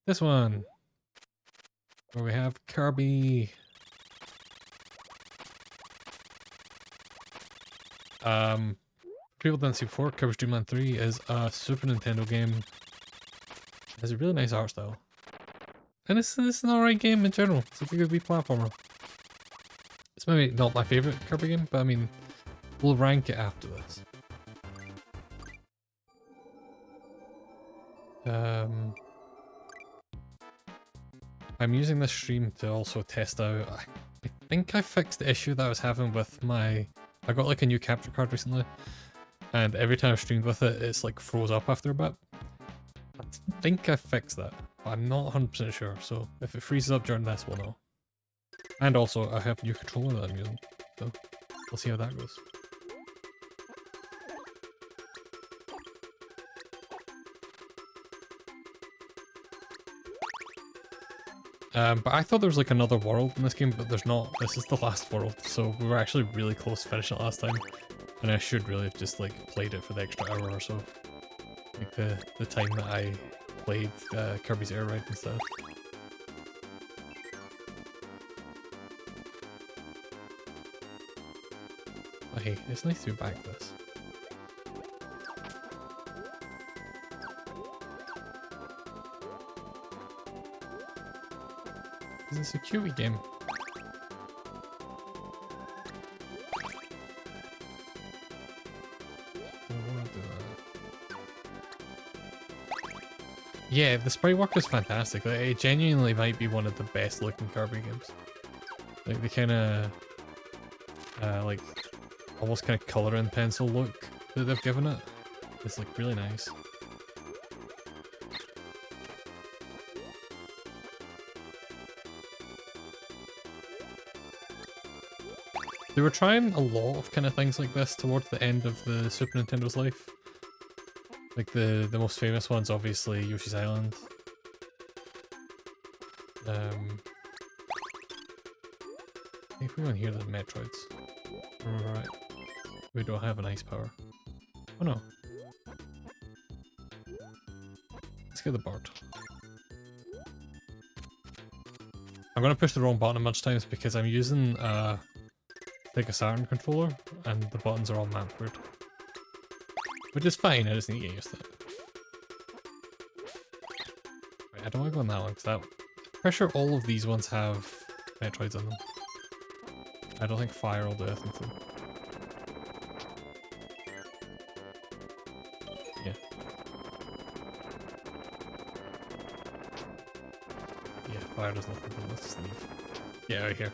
This one, where we have Kirby. People didn't see before, Kirby's Dream Land 3 is a Super Nintendo game. It has a really nice art style. And it's an alright game in general. It's a good wee platformer. It's maybe not my favourite Kirby game, but I mean, we'll rank it after this. I'm using this stream to also test out. I think I fixed the issue that I was having with my... I got like a new capture card recently, and every time I streamed with it, it's like froze up after a bit. I think I fixed that, but I'm not 100% sure, so if it freezes up during this, we'll know. And also, I have a new controller that I'm using, so we'll see how that goes. But I thought there was like another world in this game, but there's not. This is the last world, so we were actually really close to finishing it last time. And I should really have just like played it for the extra hour or so. Like the time that I played Kirby's Air Ride instead. But hey, it's nice to be back to this. It's a cute game. Yeah, the sprite work is fantastic. Like, it genuinely might be one of the best looking Kirby games. Like the kind of, like almost kind of color and pencil look that they've given it. It's like really nice. They were trying a lot of kind of things like this towards the end of the Super Nintendo's life. Like the most famous one's obviously Yoshi's Island. I think we want to hear the Metroids. Remember right? We don't have an ice power. Oh no. Let's get the bird. I'm gonna push the wrong button a bunch of times because I'm using like a Saturn controller and the buttons are all manford. Which is fine, I just need to get used to it. Right, I don't want to go on that one because I'm pretty sure all of these ones have Metroids on them. I don't think fire will do anything to them. Yeah. Yeah, fire does nothing to them. Let's just leave. Get out of here.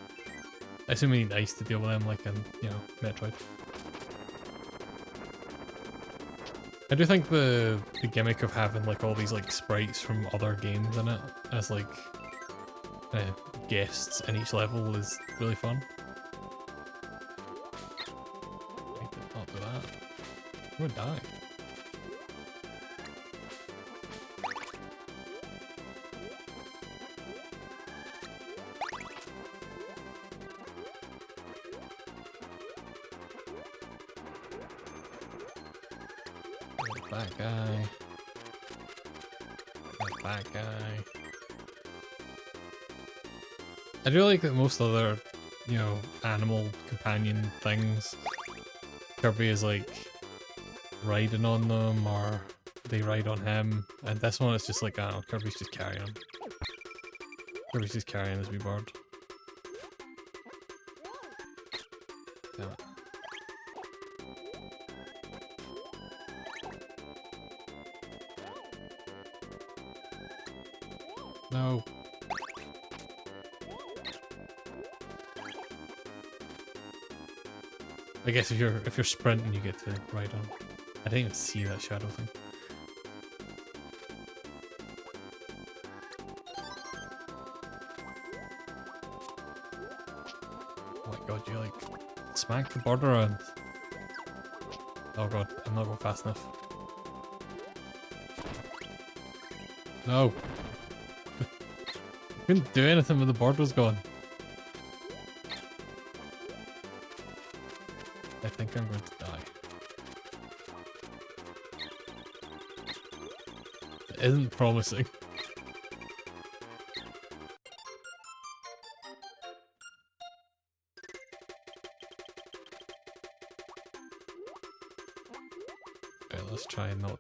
I assume we need ice to deal with them like in, you know, Metroid. I do think the gimmick of having like all these like sprites from other games in it as like guests in each level is really fun. I did not do that. I'm gonna die. That guy. That guy. I do like that most other, you know, animal companion things, Kirby is like riding on them or they ride on him, and this one is just like, I don't know, Kirby's just carrying. Kirby's just carrying his wee bird. Damn it. No. I guess if you're sprinting, you get to ride on. I didn't even see that shadow thing. Oh my god, you like smack the bird around. Oh god, I'm not going fast enough. No. Couldn't do anything when the bird was gone. I think I'm going to die. It isn't promising.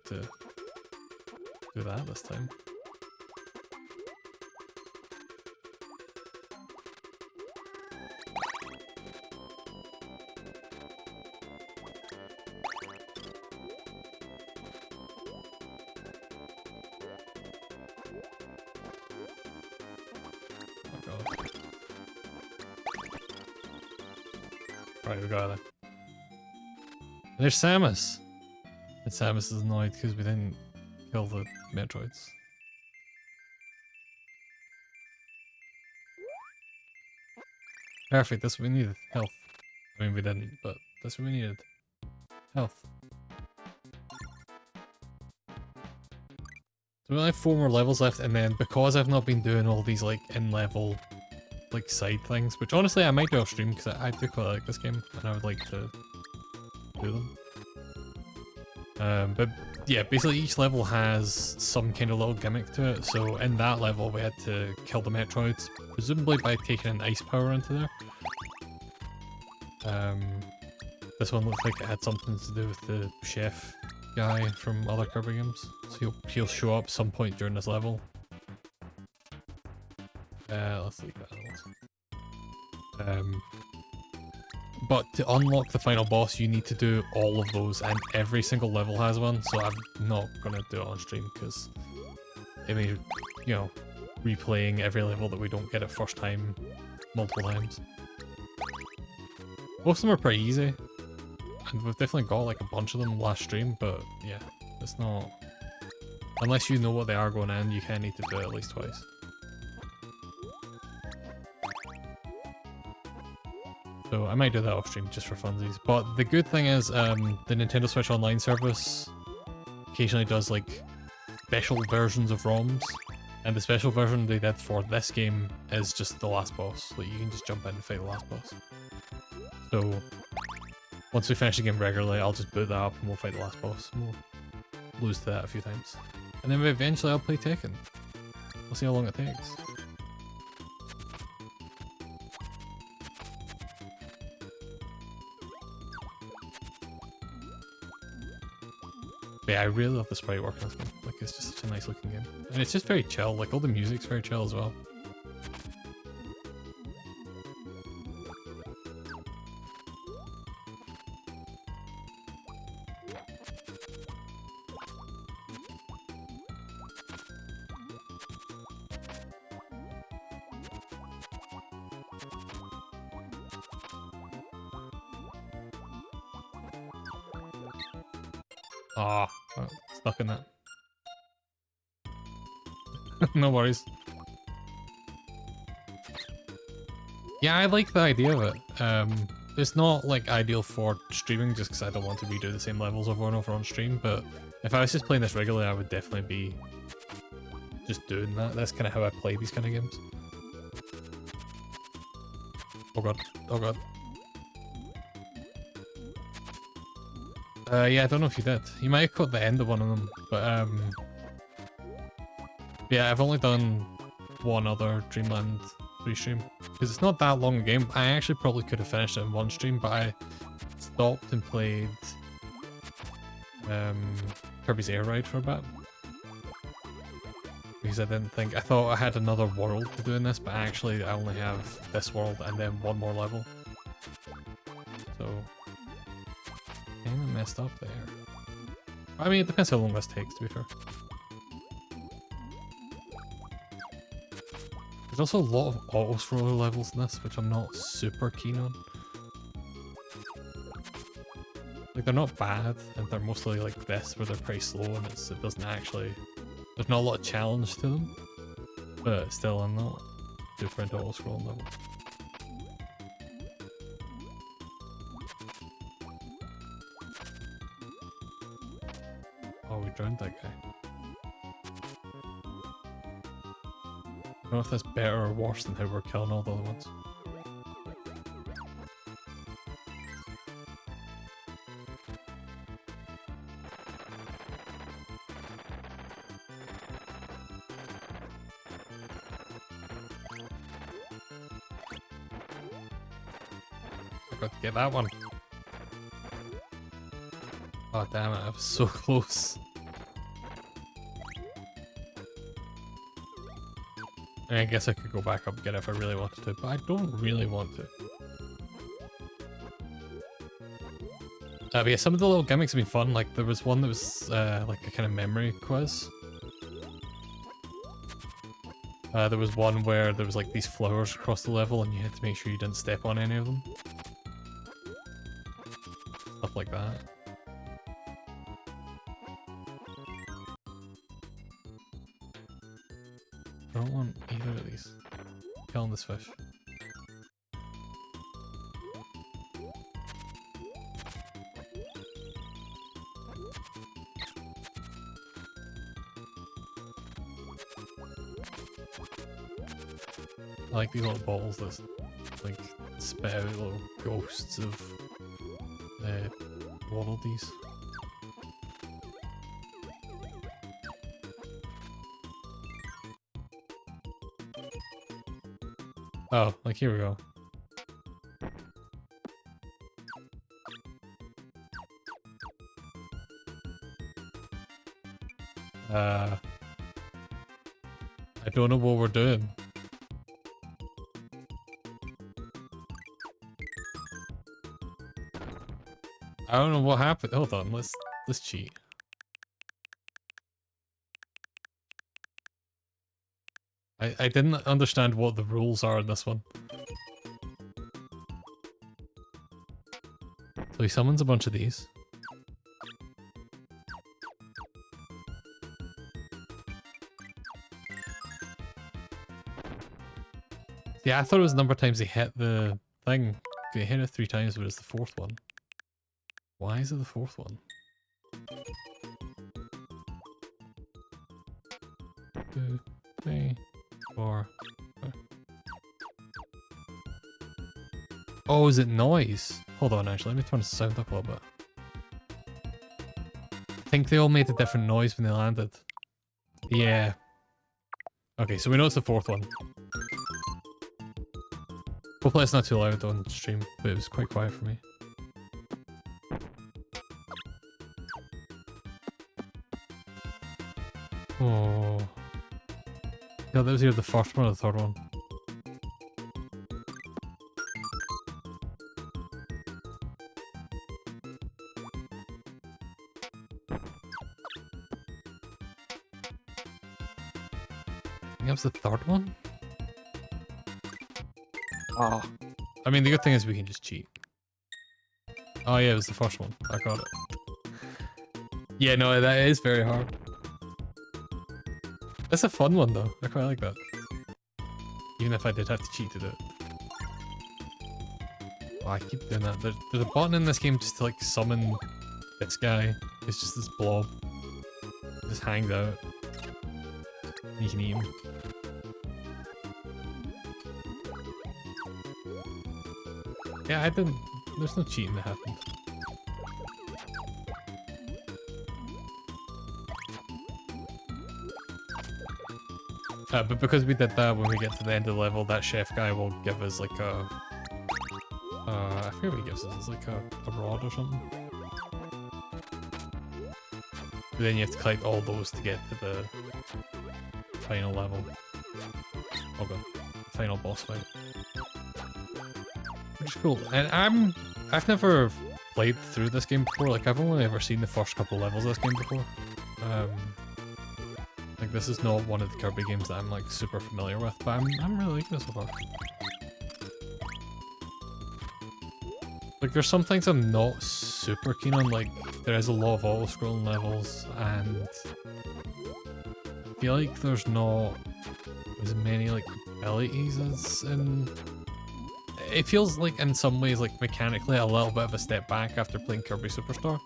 to do that this time. Right, we got it. There's Samus! And Samus is annoyed because we didn't kill the Metroids. Perfect, that's what we needed. Health. I mean, we didn't, but that's what we needed. Health. So we only have 4 more levels left, and then because I've not been doing all these like in-level like side things, which honestly I might do off stream because I do quite like this game and I would like to do them. But yeah, basically each level has some kind of little gimmick to it. So in that level we had to kill the Metroids, presumably by taking an ice power into there. This one looks like it had something to do with the chef guy from other Kirby games. So he'll show up some point during this level. Let's leave that animals. But to unlock the final boss, you need to do all of those, and every single level has one. So I'm not gonna do it on stream because it means, you know, replaying every level that we don't get it first time multiple times. Most of them are pretty easy, and we've definitely got like a bunch of them last stream. But yeah, it's not, unless you know what they are going in, you kind of need to do it at least twice. So I might do that off stream just for funsies. But the good thing is the Nintendo Switch Online service occasionally does like special versions of ROMs. And the special version they did for this game is just the last boss. Like you can just jump in and fight the last boss. So once we finish the game regularly, I'll just boot that up and we'll fight the last boss. And we'll lose to that a few times. And then eventually I'll play Tekken. We'll see how long it takes. But yeah, I really love the sprite work in this game. Like, it's just such a nice looking game. And it's just very chill. Like, all the music's very chill as well. Ah, oh, stuck in that. No worries. Yeah, I like the idea of it. It's not like ideal for streaming just because I don't want to redo the same levels over and over on stream, but if I was just playing this regularly, I would definitely be just doing that. That's kind of how I play these kind of games. Oh god, oh god. Yeah, I don't know if you did. You might have caught the end of one of them, but yeah, I've only done one other Dreamland 3 stream because it's not that long a game. I actually probably could have finished it in one stream, but I stopped and played Kirby's Air Ride for a bit because I thought I had another world to do in this, but actually I only have this world and then one more level. So kind of messed up there. I mean, it depends how long this takes, to be fair. There's also a lot of auto-scroller levels in this, which I'm not super keen on. Like, they're not bad, and they're mostly like this, where they're pretty slow, and it doesn't actually... There's not a lot of challenge to them, but still, I'm not super into auto-scrolling levels. Oh, we drowned that guy. I don't know if that's better or worse than how we're killing all the other ones. I got to get that one. Oh damn it, I was so close. I guess I could go back up again if I really wanted to, but I don't really want to. But yeah, some of the little gimmicks have been fun. Like there was one that was like a kind of memory quiz. There was one where there was like these flowers across the level and you had to make sure you didn't step on any of them. Stuff like that. I don't want either of these. Killing this fish. I like these little balls that like spit out little ghosts of waddle-dees. Oh, like here we go. I don't know what we're doing. I don't know what happened. Hold on, let's cheat. I didn't understand what the rules are in this one. So he summons a bunch of these. Yeah, I thought it was the number of times he hit the thing. He hit it 3 times, but it's the 4th one. Why is it the 4th one? 2, 3, 4. Oh, is it noise? Hold on, actually, let me turn the sound up a little bit. I think they all made a different noise when they landed. Yeah. Okay, so we know it's the 4th one. Hopefully it's not too loud on stream, but it was quite quiet for me. Oh. Yeah, that was either the 1st one or the 3rd one. I think that was the 3rd one? Oh. I mean, the good thing is we can just cheat. Oh yeah, it was the 1st one. I got it. Yeah, no, that is very hard. That's a fun one though. I quite like that. Even if I did have to cheat to do it. Oh, I keep doing that. There's a button in this game just to like summon this guy. It's just this blob. It just hangs out. You can eat him. Yeah, I didn't... There's no cheating that happened. But because we did that, when we get to the end of the level, that chef guy will give us like a... I forget what he gives us. It's like a rod or something. But then you have to collect all those to get to the final level. Oh god. Final boss fight. Which is cool. And I've never played through this game before. Like, I've only ever seen the first couple levels of this game before. Like, this is not one of the Kirby games that I'm like super familiar with, but I'm really liking this so far. Like, there's some things I'm not super keen on. Like, there is a lot of auto-scrolling levels, and I feel like there's not as many like abilities as in. It feels like in some ways like mechanically a little bit of a step back after playing Kirby Superstar.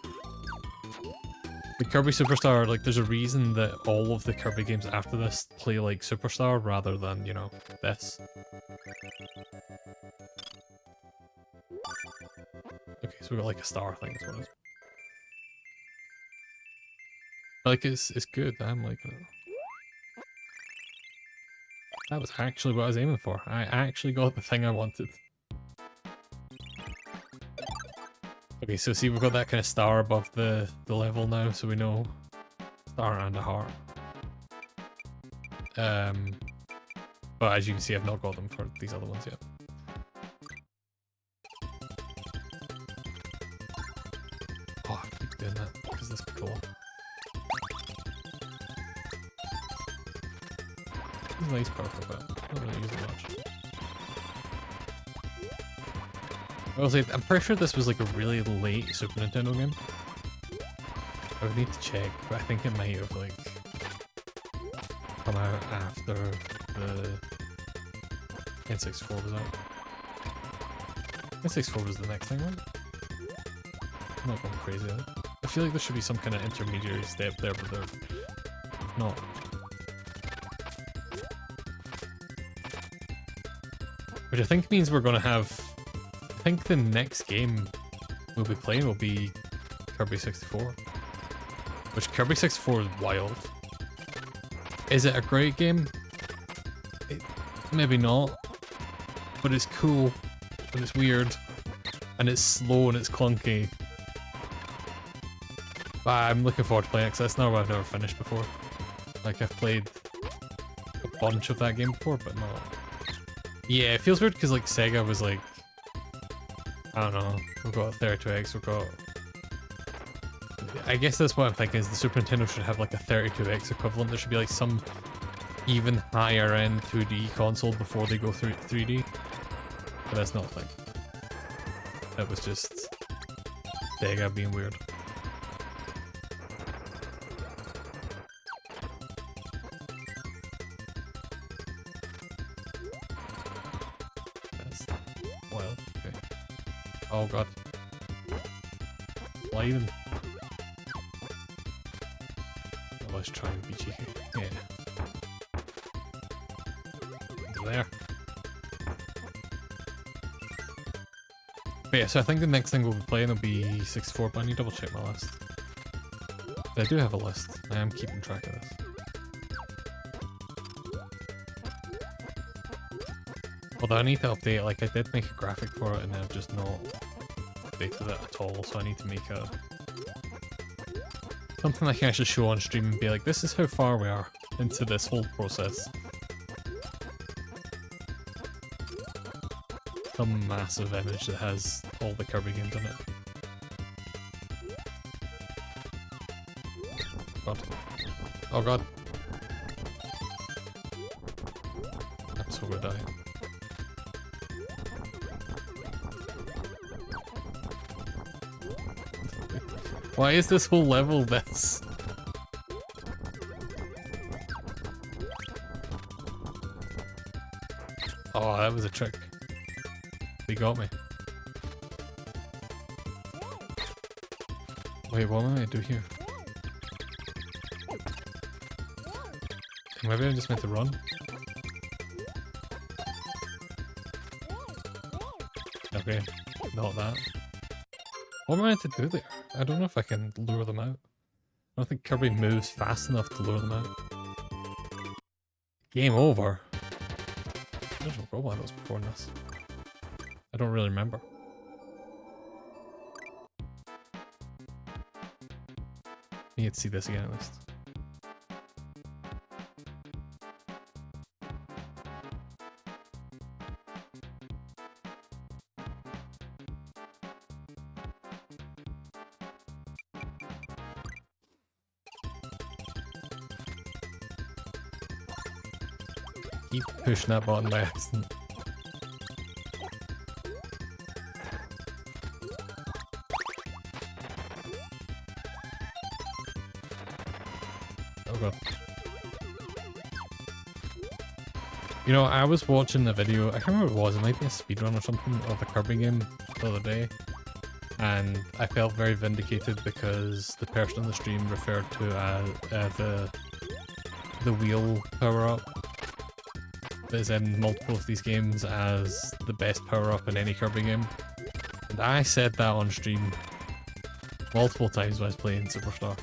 The Kirby Superstar, like there's a reason that all of the Kirby games after this play like Superstar rather than, you know, this. Okay, so we got like a star thing as well. Like it's good, I'm like that was actually what I was aiming for. I actually got the thing I wanted. Okay, so see we've got that kind of star above the level now, so we know star and a heart. But as you can see, I've not got them for these other ones yet. Oh, I keep doing that because this controller. It's a nice powerful, but not really using much. I was like, I'm pretty sure this was like a really late Super Nintendo game. I would need to check, but I think it might have like come out after the N64 was out. N64 was the next thing, right? I'm not going crazy though. I feel like there should be some kind of intermediary step there, but there's not. Which I think means we're gonna have. I think the next game we'll be playing will be Kirby 64. Which Kirby 64 is wild. Is it a great game? Maybe not. But it's cool. And it's weird. And it's slow and it's clunky. But I'm looking forward to playing it because that's not what I've never finished before. Like I've played a bunch of that game before, but not. Yeah, it feels weird because like Sega was like, I don't know, we've got 32X, we've got... I guess that's what I'm thinking is the Super Nintendo should have like a 32X equivalent. There should be like some even higher end 2D console before they go through 3D. But that's not a thing. That was just Sega being weird. That's wild. Okay. Oh god. Sliding. Oh, let's try and be cheeky. Yeah. There. But yeah, so I think the next thing we'll be playing will be 64, but I need to double check my list. But I do have a list. I am keeping track of this. Although I need to update it, like I did make a graphic for it and I've just not updated it at all, so I need to make a... something I can actually show on stream and be like, this is how far we are into this whole process. Some massive image that has all the Kirby games in it. God. Oh god. I'm so gonna die. Why is this whole level this? Oh, that was a trick. They got me. Wait, what am I gonna do here? Maybe I just meant to run? Okay, not that. What am I meant to do there? I don't know if I can lure them out. I don't think Kirby moves fast enough to lure them out. Game over? I don't know what was before this. I don't really remember. I need to see this again at least. Keep pushing that button by accident. Oh god. You know, I was watching a video, I can't remember what it was, it might be a speedrun or something of a Kirby game the other day. And I felt very vindicated because the person on the stream referred to the wheel power-up that is in multiple of these games as the best power-up in any Kirby game. And I said that on stream multiple times when I was playing Superstar.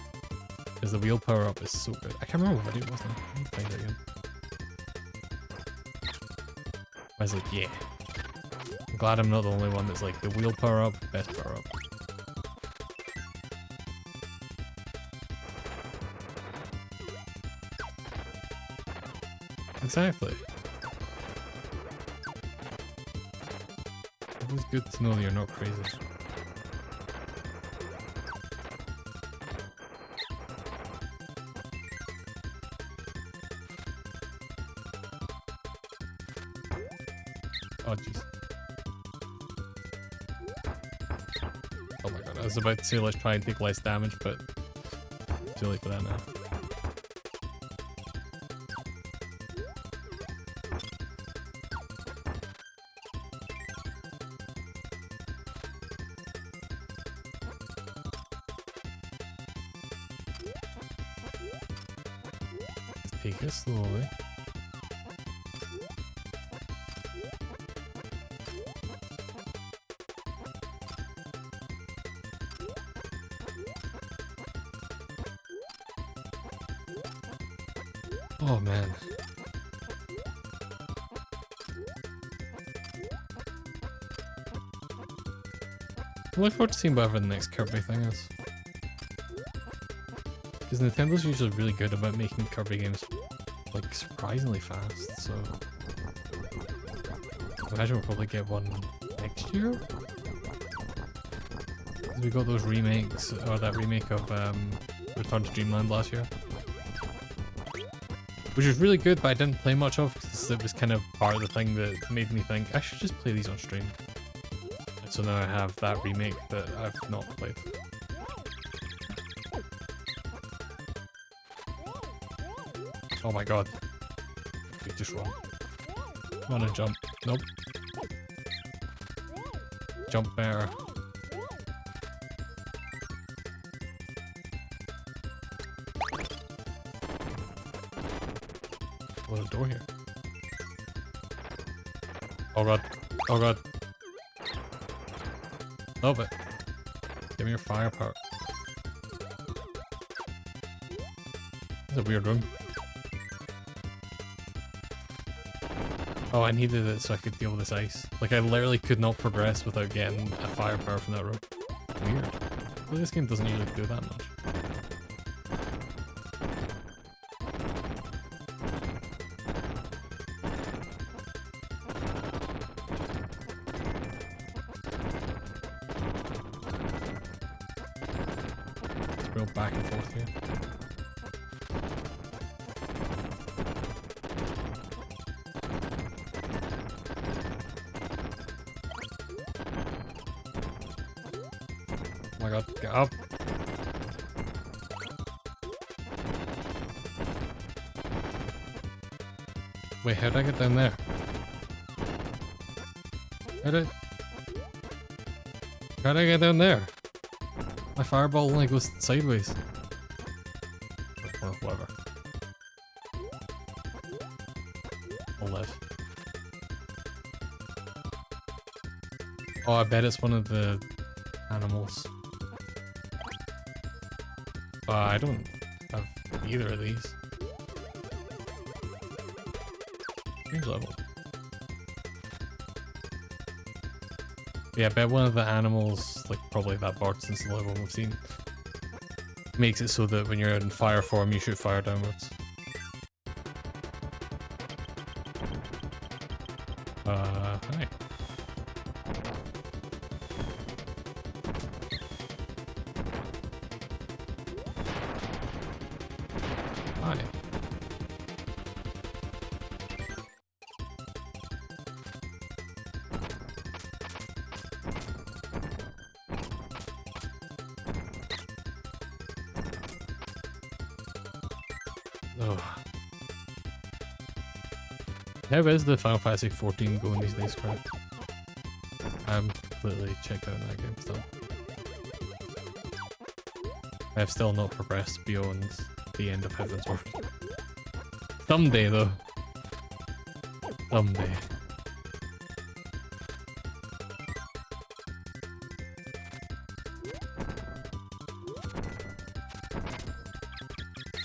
Because the wheel power-up is so good. I can't remember what video it was now. Let me find it again. I was like, yeah. I'm glad I'm not the only one that's like, the wheel power-up, best power-up. Exactly. It is good to know that you're not crazy. Oh jeez. Oh my god, I was about to say let's try and take less damage, but too late for that now. Take it slowly. Oh man. I look forward to seeing whatever the next Kirby thing is. Because Nintendo's usually really good about making Kirby games like surprisingly fast, so I imagine we'll probably get one next year. We got those remakes, or that remake of Return to Dreamland last year, which was really good, but I didn't play much of because it was kind of part of the thing that made me think I should just play these on stream. And so now I have that remake that I've not played. Oh my god. We just run. Run and jump. Nope. Jump better. There's a door here. Oh god. Oh god. Love it. Give me your fire power. It's a weird room. Oh, I needed it so I could deal with this ice. Like, I literally could not progress without getting a fire power from that room. Weird. Well, this game doesn't usually do that much. Let's go back and forth here. Oh my god, get up! Wait, how did I get down there? How did I get down there? My fireball only goes sideways. Or whatever. I'll live. Oh, I bet it's one of the animals. I don't have either of these. Strange level. Yeah, I bet one of the animals, like probably that bird since the level we've seen, makes it so that when you're in fire form you shoot fire downwards. Hi. Hi. Oh. How is the Final Fantasy 14 going these days, crap? I'm completely checked out in that game still. I've still not progressed beyond the end of Heaven's Word. Someday though. Someday.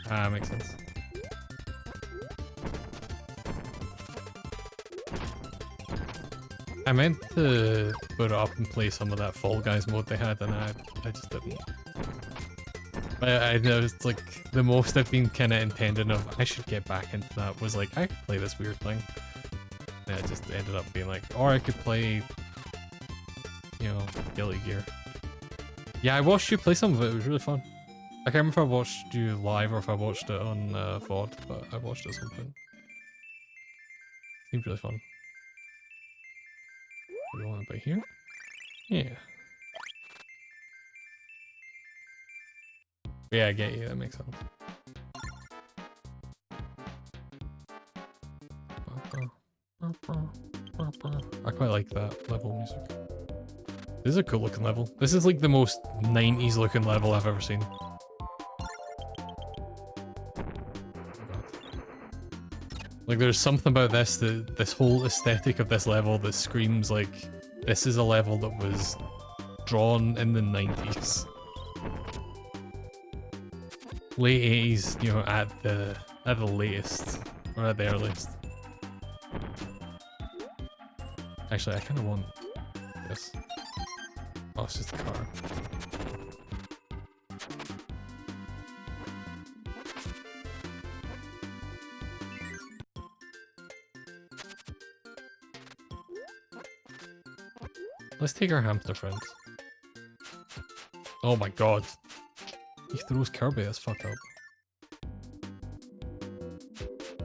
Ah, makes sense. I meant to put it up and play some of that Fall Guys mode they had, and I just didn't. I know it's like the most I've been kind of intending of I should get back into that was like I could play this weird thing. And it just ended up being like, or I could play you know, Guilty Gear. Yeah, I watched you play some of it. It was really fun. I can't remember if I watched you live or if I watched it on VOD, but I watched it at some point. Seemed really fun. Do we want to be here? Yeah. Yeah, I get you. That makes sense. I quite like that level music. This is a cool looking level. This is like the most 90s looking level I've ever seen. Like there's something about this, this whole aesthetic of this level that screams like this is a level that was drawn in the 90s. Late 80s, you know, at the latest. Or at the earliest. Actually, I kind of want this. Oh, it's just a car. Let's take our hamster friends. Oh my god. He throws Kirby, that's fucked up.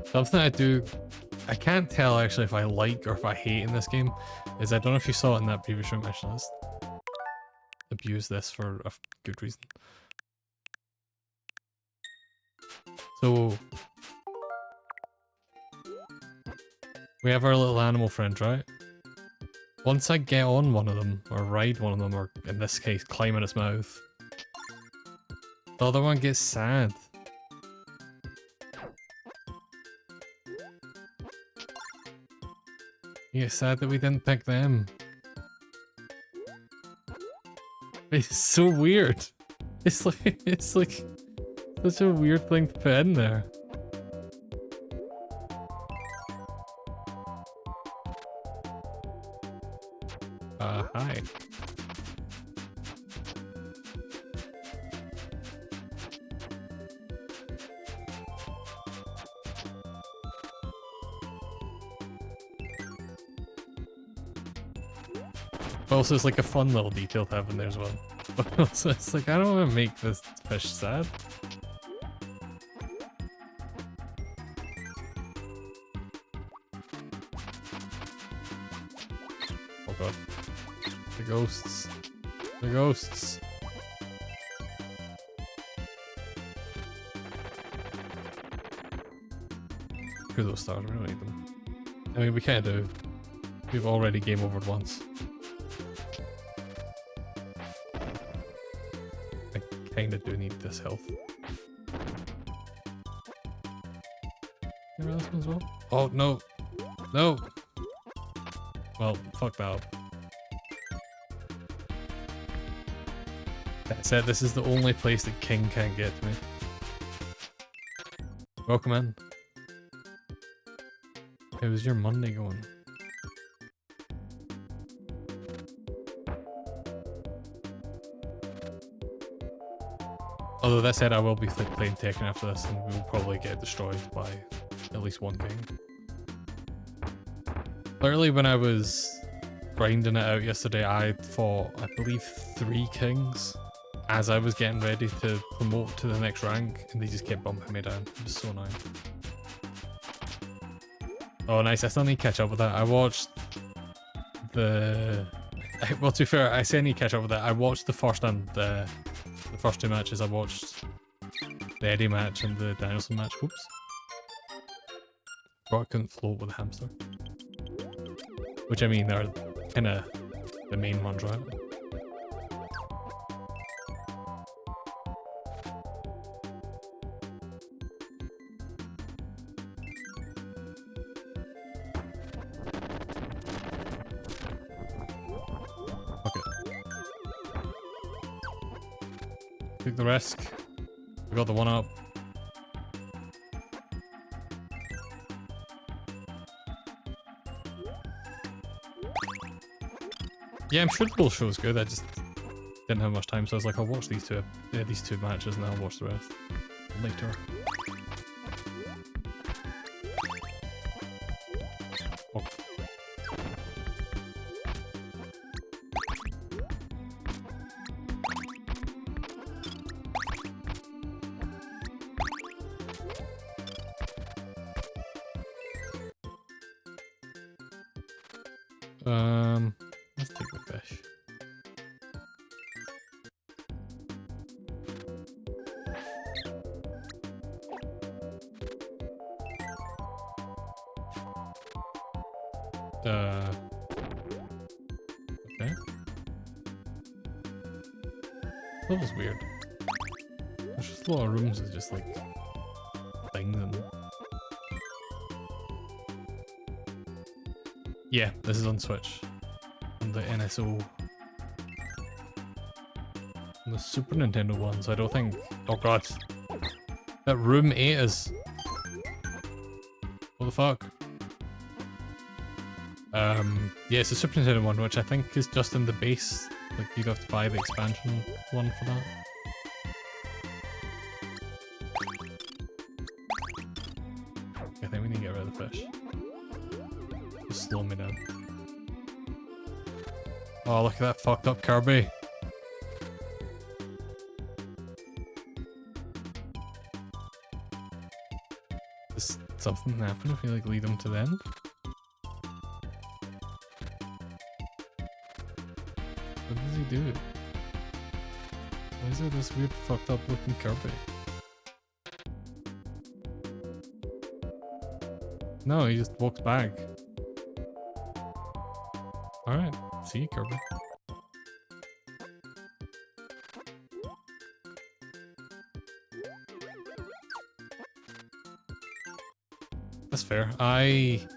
Something I do, I can't tell actually if I like or if I hate in this game, is I don't know if you saw it in that previous room mention list. Abuse this for a good reason. So, we have our little animal friend, right? Once I get on one of them, or ride one of them, or in this case, climb in its mouth, the other one gets sad. You get sad that we didn't pick them. It's so weird. It's like such a weird thing to put in there. Hi. Also, it's like a fun little detail to have in there as well. But also, it's like, I don't want to make this fish sad. Oh god. The ghosts. The ghosts. Screw those stars, we don't need them. I mean, we can't do. We've already game overed once. Kinda do need this health. Anyone else as well? Oh no! No! Well, fuck that up. That said, this is the only place that King can't get to me. Welcome in. How's your Monday going? Although that said, I will be playing Tekken after this, and we'll probably get destroyed by at least one king. Literally, when I was grinding it out yesterday, I fought, I believe, 3 kings as I was getting ready to promote to the next rank, and they just kept bumping me down. It was so annoying. Oh, nice. I still need to catch up with that. I watched the... Well, to be fair, I say I need to catch up with that. I watched the first and the first 2 matches. I watched the Eddie match and the Danielson match. Whoops. Thought I couldn't float with a hamster. Which, I mean, are kind of the main ones, right? Took the risk. We got the 1-up. Yeah, I'm sure the whole show's good. I just didn't have much time, so I was like, I'll watch these two matches and then I'll watch the rest later. Oh. Let's take the fish. Okay. That was weird. There's just a lot of rooms with just like things in them. Yeah, this is on Switch. On the NSO. On the Super Nintendo one, so I don't think... Oh god. That room 8 is... What the fuck? Yeah, it's the Super Nintendo one, which I think is just in the base. Like, you'd have to buy the expansion one for that. I think we need to get rid of the fish. Just slow me down. Oh, look at that fucked up Kirby. Does something happen if you like lead them to the end? What does he do? Why is there this weird fucked up looking Kirby? No, he just walks back. Alright, see you, Kirby. That's fair. I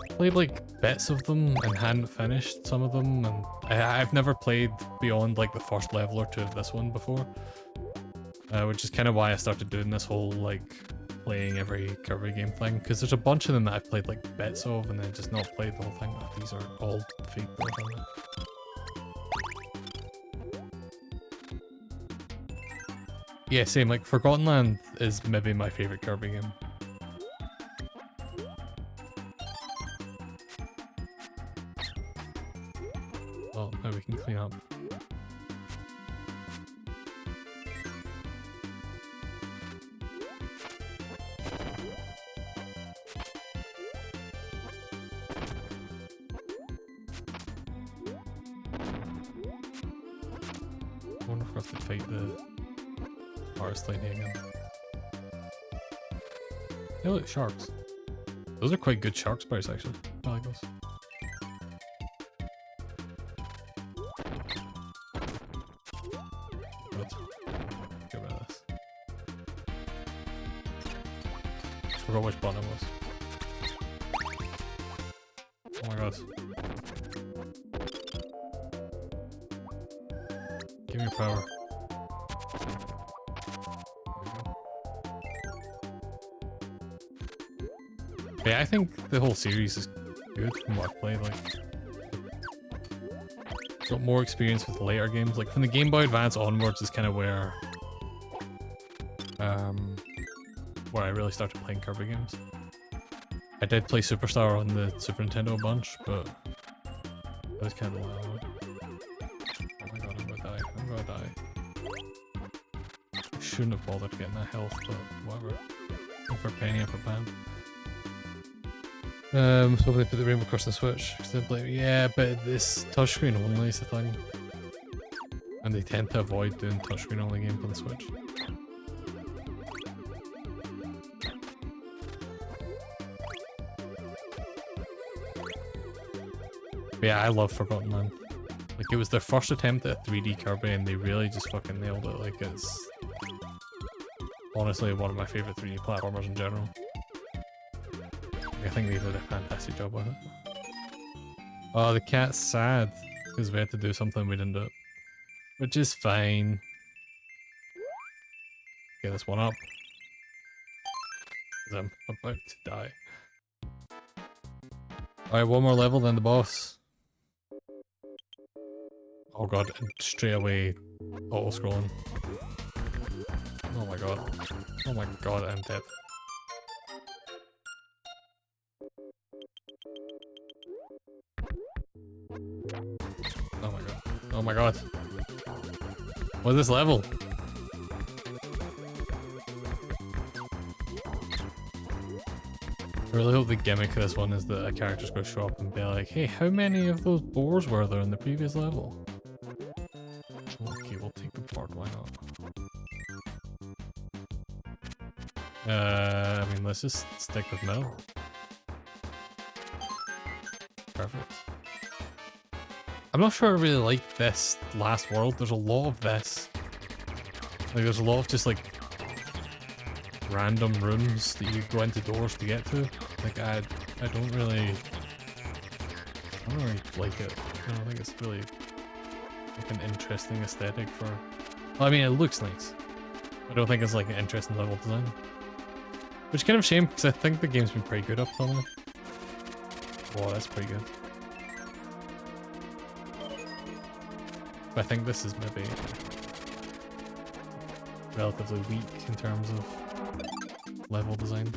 played like bits of them and hadn't finished some of them, and I've never played beyond like the first level or two of this one before, which is kind of why I started doing this whole like playing every Kirby game thing, because there's a bunch of them that I've played like bits of and then just not played the whole thing. Oh, these are all fake boards, aren't they? Yeah, same, like Forgotten Land is maybe my favourite Kirby game. Well, now we can clean up. I wonder if we have to fight the artist lady again. They look sharks. Those are quite good shark sprites actually. I like those. Good. Get rid of this. Forgot which button it was. Oh my god. Give me your power. Yeah, I think the whole series is good from what I've played. Like, got more experience with later games. Like from the Game Boy Advance onwards is kind of where I really started playing Kirby games. I did play Superstar on the Super Nintendo a bunch, but that was kind of loud. Oh my god, I'm gonna die. I'm gonna die. I shouldn't have bothered getting that health, but whatever. One for a penny, up a pound. So they put the Rainbow Curse on the Switch. Yeah, but this touchscreen only is the thing. And they tend to avoid doing touchscreen only games on the Switch. But yeah, I love Forgotten Land. Like, it was their first attempt at a 3D Kirby and they really just fucking nailed it. Like, it's honestly one of my favourite 3D platformers in general. I think they did a fantastic job with it. Oh, the cat's sad because we had to do something we didn't do, which is fine. Get this one up because I'm about to die. Alright, one more level, then the boss. Oh god, and straight away auto scrolling. Oh my god. Oh my god, I'm dead. Oh my god. Oh my god. What is this level? I really hope the gimmick of this one is that a character's going to show up and be like, hey, how many of those boars were there in the previous level? Okay, we'll take the board, why not? I mean, let's just stick with metal. Perfect. I'm not sure I really like this last world. There's a lot of this. Like, there's a lot of just like random rooms that you go into doors to get to. Like, I don't really like it. I don't think it's really like an interesting aesthetic for. Well, I mean, it looks nice. I don't think it's like an interesting level design. Which is kind of a shame because I think the game's been pretty good up till now. Oh, that's pretty good. But I think this is maybe relatively weak in terms of level design.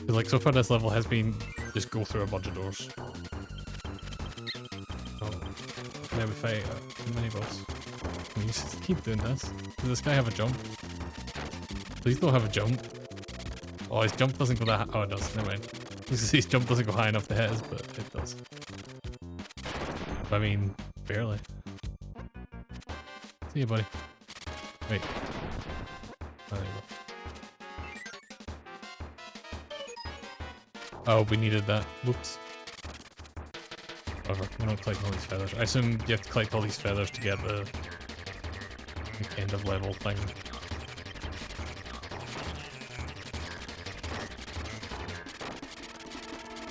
Like, so far this level has been just go through a bunch of doors. Oh, now we fight a mini boss. Can you just keep doing this? Does this guy have a jump? Please don't have a jump. Oh, his jump doesn't go that high. Oh, it does. Never mind. His jump doesn't go high enough to hit us, but it does. I mean, barely. See you, buddy. Wait. Oh, there you go. Oh, we needed that. Whoops. Whatever. We're not collecting all these feathers. I assume you have to collect all these feathers to get the end of level thing.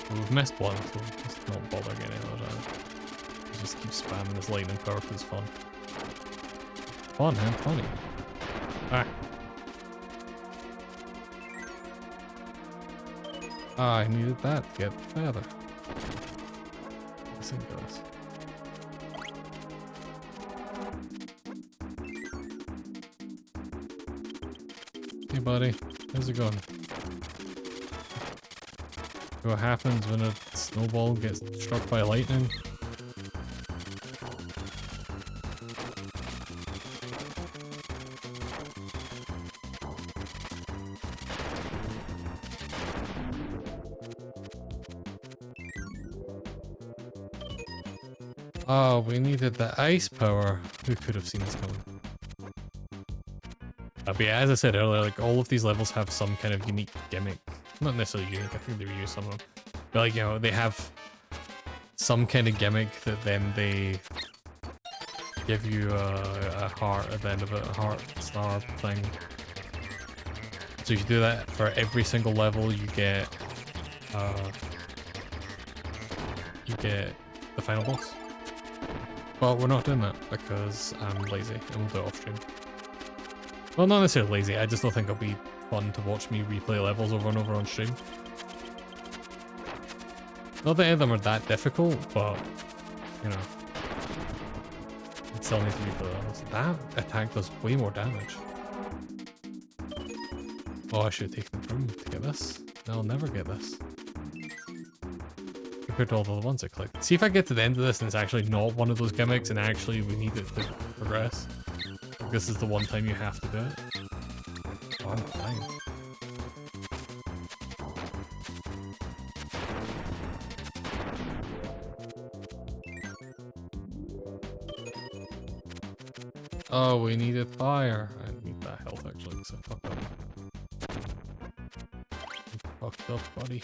Well, we've missed one, so let's not bother getting others out. Let's just keep spamming this lightning power because it's fun. Fun, huh? Funny. Ah. Ah, I needed that to get the feather. This thing goes. Hey buddy, how's it going? What happens when a snowball gets struck by lightning? Oh, we needed the ice power. Who could have seen this coming? But yeah, as I said earlier, like all of these levels have some kind of unique gimmick. Not necessarily unique, I think they reuse some of them. But like, you know, they have some kind of gimmick that then they give you a heart at the end of it, a heart star thing. So if you do that for every single level, you get the final boss. But we're not doing that because I'm lazy and we'll do it off stream. Well, not necessarily lazy, I just don't think it'll be fun to watch me replay levels over and over on stream. Not that any of them are that difficult, but, you know, it still needs to be replay. That attack does way more damage. Oh, I should have taken the broom to get this. I'll never get this. Compared to all the other ones I clicked. See if I get to the end of this and it's actually not one of those gimmicks and actually we need it to progress. Like this is the one time you have to do it. Oh, I'm fine. Oh, we needed fire. I need that health actually because I fucked up. You fucked up, buddy.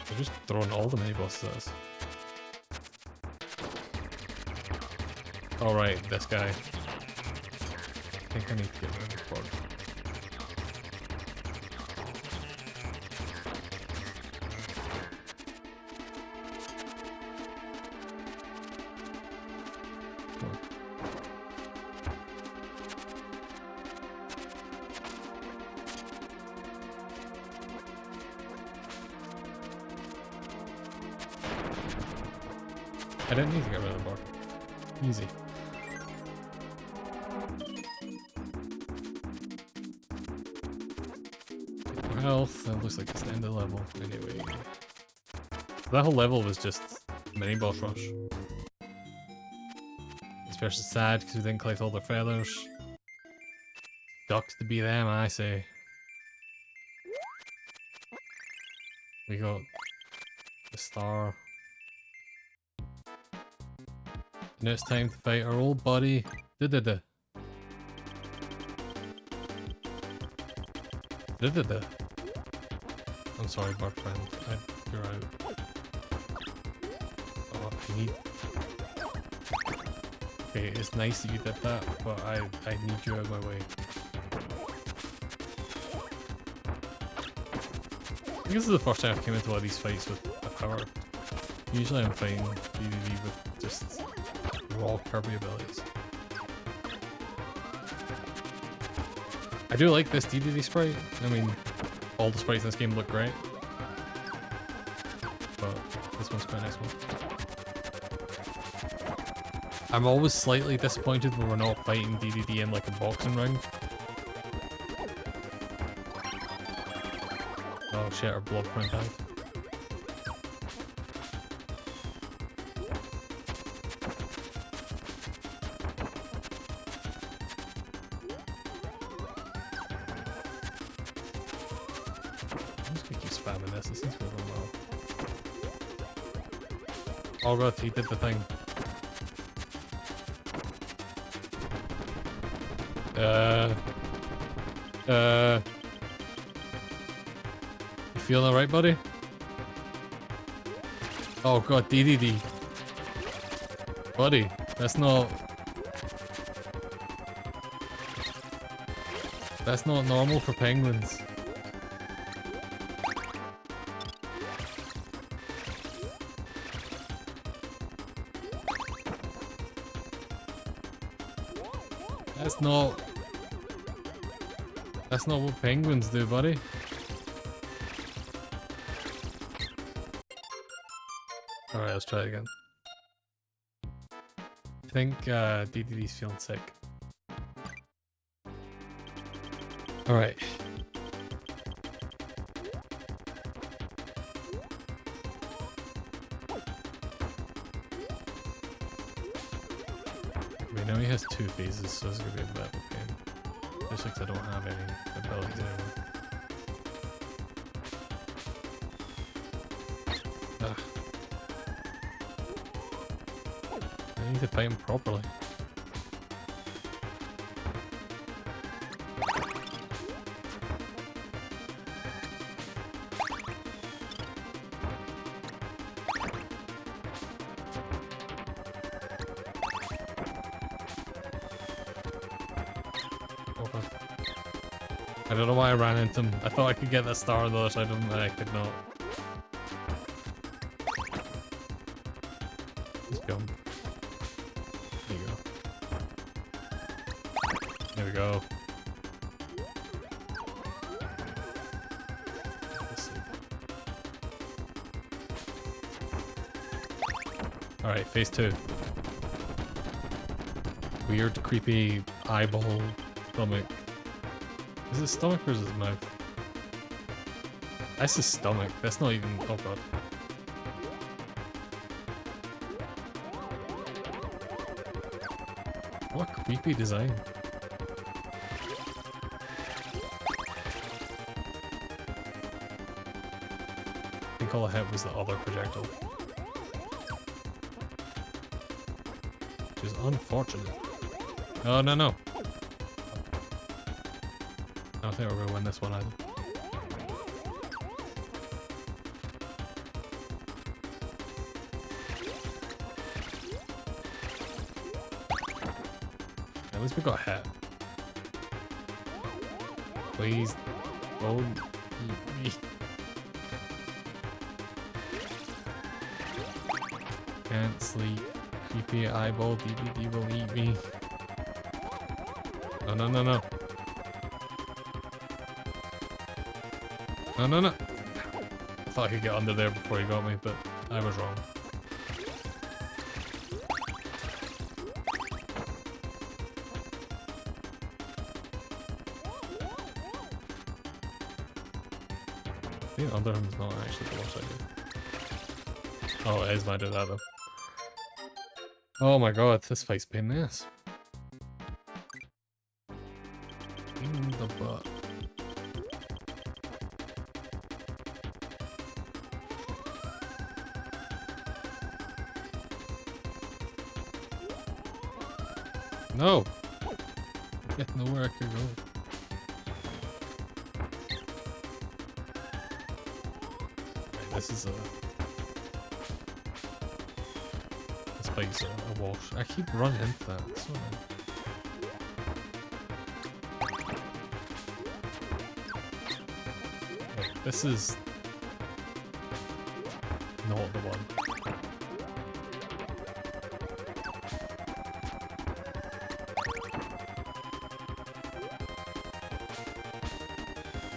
They're just throwing all the mini bosses at us. Alright, this guy. I think I need to get rid of the board. I didn't need to get rid of the board. Easy. Health, that looks like it's the end of the level. Anyway. That whole level was just mini boss rush. Especially sad because we didn't collect all their feathers. Sucks to be them, I say. We got the star. Now it's time to fight our old buddy. Da-da-da. Da-da-da. I'm sorry, bird friend. You're out. Oh, I need... Okay, it's nice that you did that, but I need you out of my way. I think this is the first time I've came into one of these fights with a power. Usually I'm fighting DDD with just raw Kirby abilities. I do like this DDD sprite. I mean, all the sprites in this game look great. But this one's quite a nice one. I'm always slightly disappointed when we're not fighting DDD in like a boxing ring. Oh shit, our blood print died. I'm just gonna keep spamming this, this seems to be going well. Oh god, he did the thing. You feeling alright, buddy? Oh god, DDD. Buddy, that's not normal for penguins. That's not what penguins do, buddy. Alright, let's try it again. I think DDD's feeling sick. Alright. We know he has 2 phases, so it's gonna be a bit of a pain. Especially because I don't have any abilities anymore. Ugh. I need to fight him properly. I don't know why I ran into him. I thought I could get that star on the other side of him, and I could not. Just jump. There you go. There we go. Let's see. Alright, phase 2. Weird, creepy eyeball stomach. Is it stomach or is it mouth? That's his stomach. That's not even... Oh god. What creepy design. I think all I hit was the other projectile. Which is unfortunate. Oh, no, no. I don't think we're gonna win this one either. At least we got hit. Please don't eat me. Can't sleep. Creepy eyeball DDD will eat me. No, no, no, no. No, no, no. I thought I could get under there before he got me, but I was wrong. I think under him is not actually the worst idea. Oh, it is my do that though. Oh my god, this fight's pain in the ass. In the butt. No! Get nowhere I could go. Right, this is a... This fight's a wash. I keep running into that. It's so annoying. Right, this is... not the one.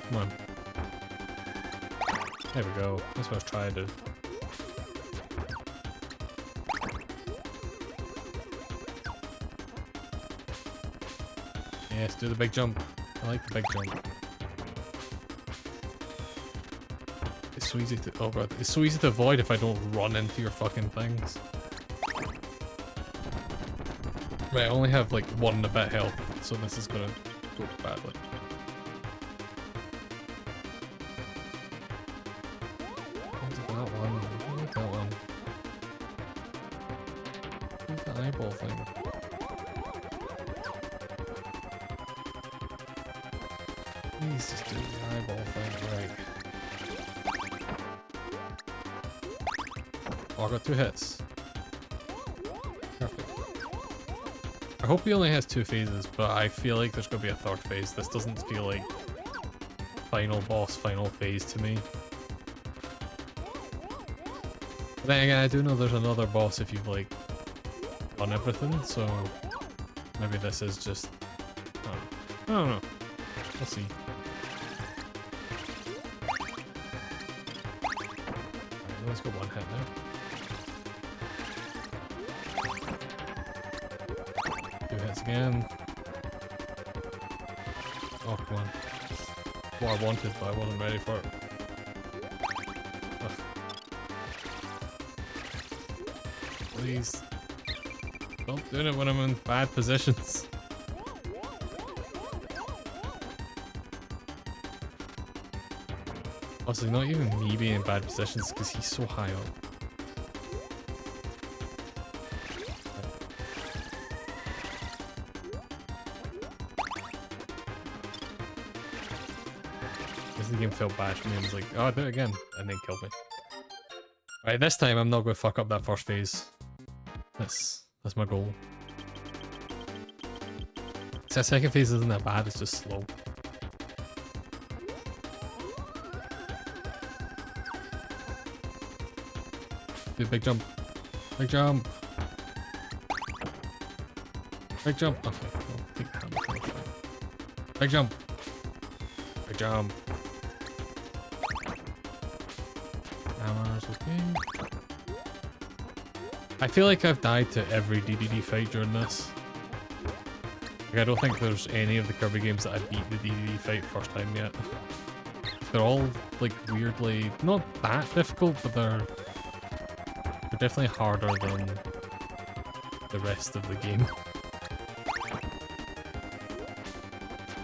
Come on. There we go. That's what I was trying to do. Yes, do the big jump. I like the big jump. It's so easy to... Oh god. It's so easy to avoid if I don't run into your fucking things. Right, I only have like 1 and a bit health, so this is gonna go badly. Eyeball thing. Please just do the eyeball thing right. Oh, I got 2 hits. Perfect. I hope he only has 2 phases, but I feel like there's gonna be a 3rd phase. This doesn't feel like final boss, final phase to me. But then again, I do know there's another boss if you've like on everything, so maybe this is just... I don't know. We'll see. Alright, let's go 1 hit now. 2 hits again. Oh, come on. What I wanted, but I wasn't ready for it. Ugh. Please. Stop doing it when I'm in bad positions. Also, not even me being in bad positions because he's so high up. The game felt bad for me. I was like, oh, I'll do it again, and then killed me. Right, this time I'm not going to fuck up that 1st phase. That's my goal. So that 2nd phase isn't that bad, it's just slow. Do a big jump. Big jump. Big jump. Okay, I'll take the hammer. Big jump. Big jump. Hammers, okay. I feel like I've died to every DDD fight during this. Like, I don't think there's any of the Kirby games that I beat the DDD fight first time yet. They're all like weirdly not that difficult, but they're definitely harder than the rest of the game.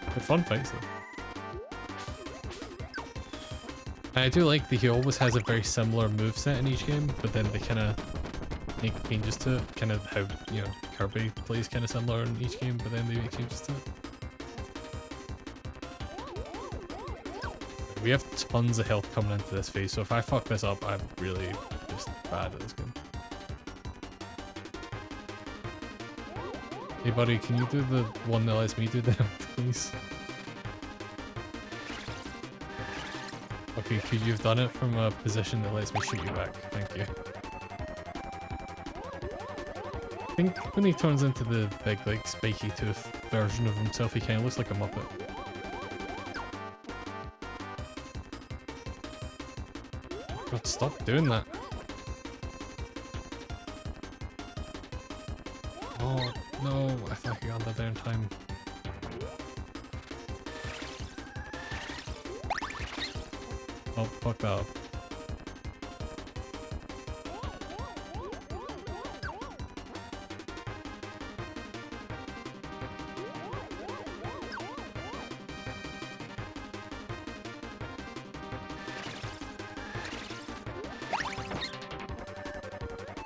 They're fun fights though. And I do like that he always has a very similar moveset in each game, but then they kind of make changes to it. Kind of how, you know, Kirby plays kind of similar in each game, but then they make changes to it. We have tons of health coming into this phase, so if I fuck this up, I'm really just bad at this game. Hey buddy, can you do the one that lets me do that, please? Okay, could you have done it from a position that lets me shoot you back? Thank you. I think when he turns into the big, like, spiky tooth version of himself, he kind of looks like a Muppet. God, stop doing that. Oh, no, I thought I got that there in time. Oh, fuck that up.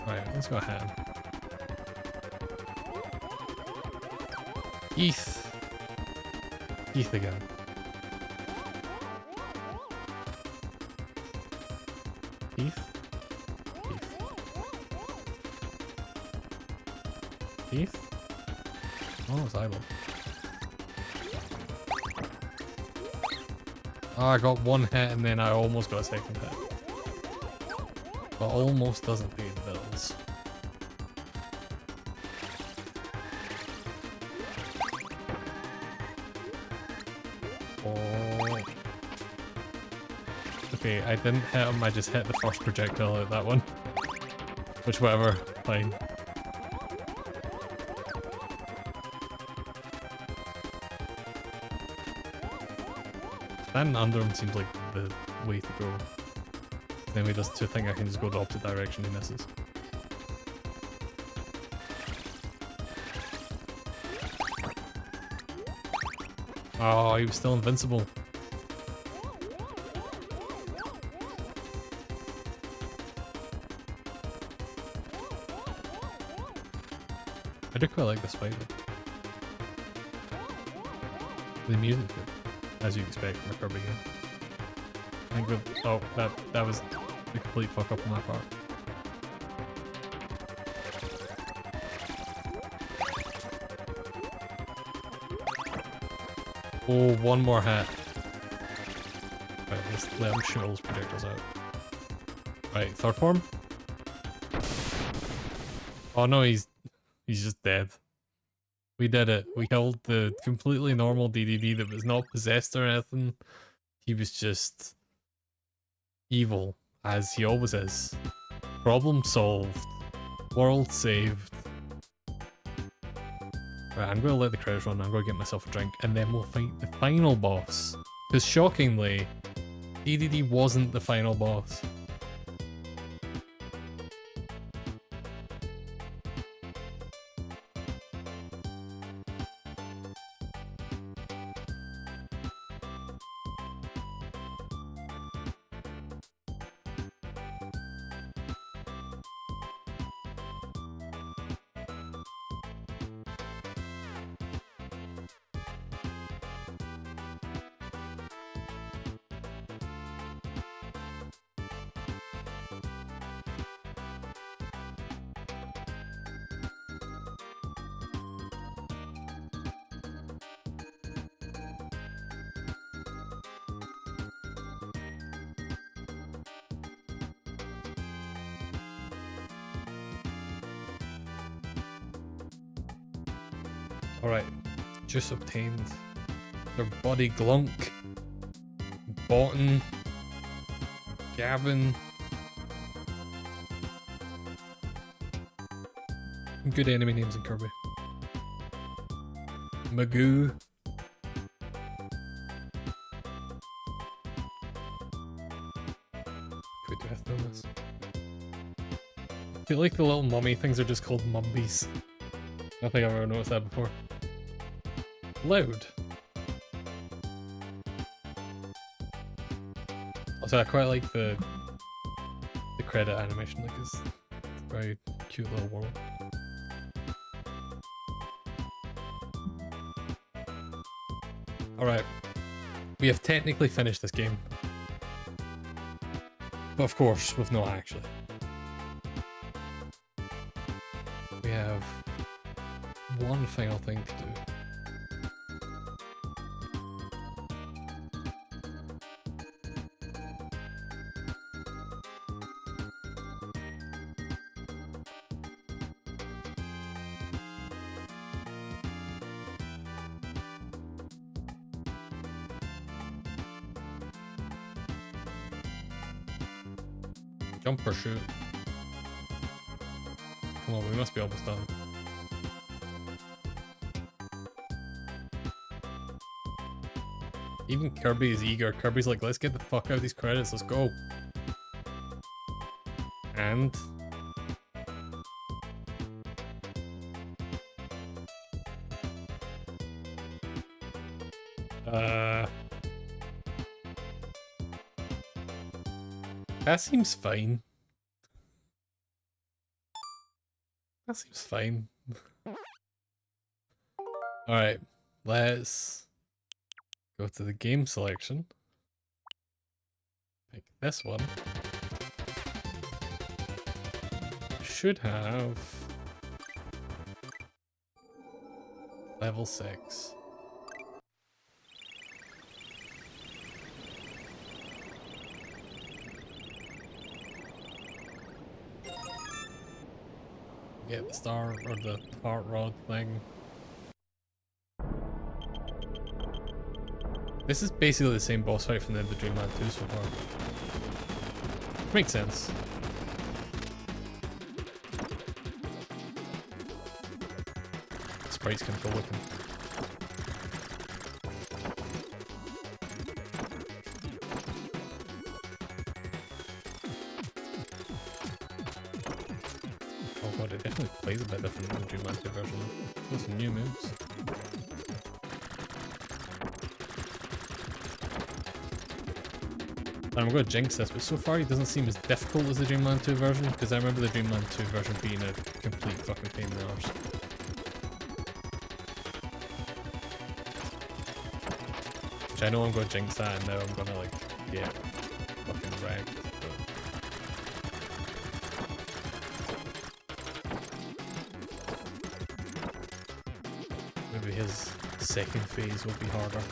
Right, let's go ahead. Keith. Keith again. Keith? Keith? Keith? Oh, it's eyeball. Oh, I got one hit and then I almost got a second hit. But almost doesn't pay the bills. Oh. Okay, I didn't hit him, I just hit the first projectile out that one. Which, whatever, fine. Standing under him seems like the way to go. Then he does two things, I can just go the opposite direction, he misses. Oh, he was still invincible. I do quite like this fight though. The music good, as you expect from a Kirby game. I think with, oh, that was a complete fuck up on my part. Oh, one more hit. Right, let's let him shoot all his projectiles out. Right, third form. Oh no, he's just dead. We did it. We killed the completely normal DDD that was not possessed or anything. He was just evil, as he always is. Problem solved. World saved. Right, I'm going to let the credits run. I'm going to get myself a drink, and then we'll fight the final boss. Because shockingly, DDD wasn't the final boss. Alright, just obtained their body glunk, Botan, Gavin. Good enemy names in Kirby. Magoo. Good death on this. I feel like the little mummy things are just called mumbies. I don't think I've ever noticed that before. Loud. Also, I quite like the credit animation, like it's a very cute little world. Alright, we have technically finished this game. But of course, we've not actually. We have one final thing to do. Jump or shoot? Come on, we must be almost done. Even Kirby is eager. Kirby's like, let's get the fuck out of these credits, let's go. And... that seems fine. That seems fine. Alright, let's go to the game selection. Pick this one. Should have level 6. Get the star or the heart rod thing. This is basically the same boss fight from the end of Dreamland 2 so far. Makes sense. Sprite's kind of cool looking. Oh god, it definitely plays a bit different than the Dreamland 2 version. There's some new moves. I'm going to jinx this, but so far he doesn't seem as difficult as the Dreamland 2 version, because I remember the Dreamland 2 version being a complete fucking pain in the arse. Which I know I'm going to jinx that, and now I'm going to like get fucking wrecked. Maybe his second phase will be harder.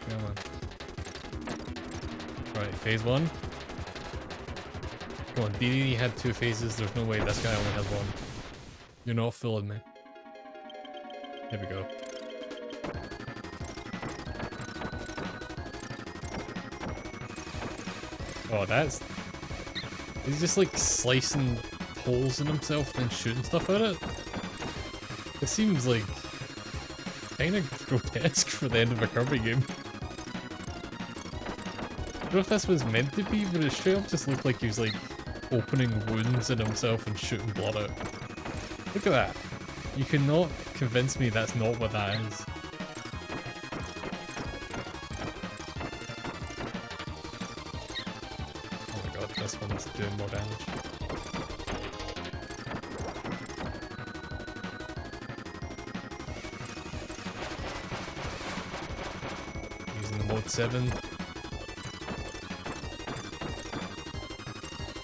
Come on. Right, phase 1. Come on, DD had 2 phases, there's no way this guy only has 1. You're not fooling me. Here we go. Oh, that's... He's just like slicing holes in himself and then shooting stuff at it. It seems like kind of grotesque for the end of a Kirby game. I don't know if this was meant to be, but it straight up just looked like he was like opening wounds in himself and shooting blood out. Look at that. You cannot convince me that's not what that is. Oh my god, this one's doing more damage. Using the mode 7.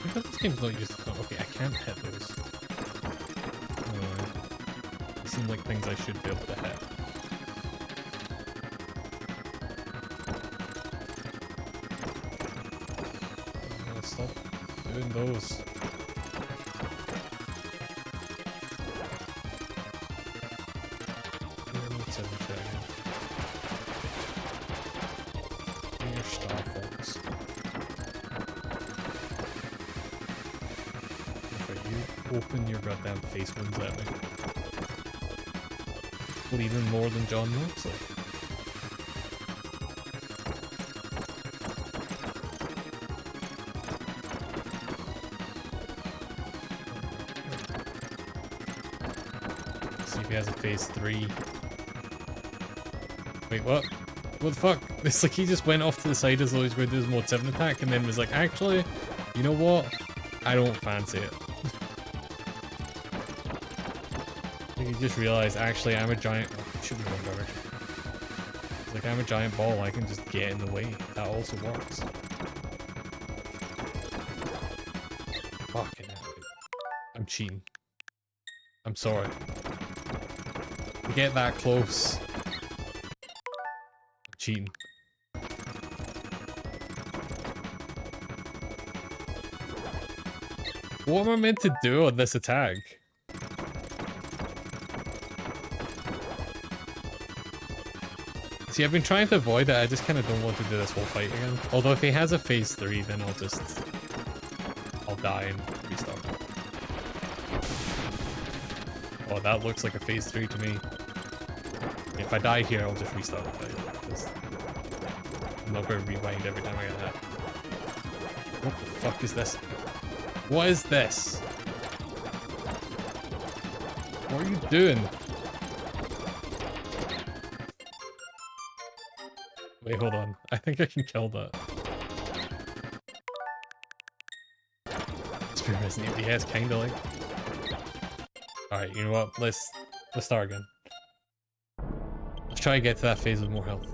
I think this game's not used to... Okay, I can't hit those. They seem like things I should be able to hit. Stop doing those. Mode 7 check. Your Star Fox. Open your goddamn face wounds at me. Bleeding more than John looks like. See if he has a phase 3. Wait, what? What the fuck? It's like he just went off to the side as though he's going to do his mode 7 attack and then was like, actually, you know what? I don't fancy it. You just realized, actually, I'm a giant. Oh, should be one direction. It's like I'm a giant ball. I can just get in the way. That also works. Fucking hell. I'm cheating. I'm sorry. To get that close. I'm cheating. What am I meant to do on this attack? See, I've been trying to avoid it, I just kind of don't want to do this whole fight again. Although if he has a phase 3, then I'll die and restart. Oh, that looks like a phase 3 to me. If I die here, I'll just restart the fight. I'm not going to rewind every time I get hit. What the fuck is this? What is this? What are you doing? Wait, hold on. I think I can kill that. Spear Resident Evil. Yeah, it's kinda like. Alright, you know what? Let's start again. Let's try to get to that phase with more health.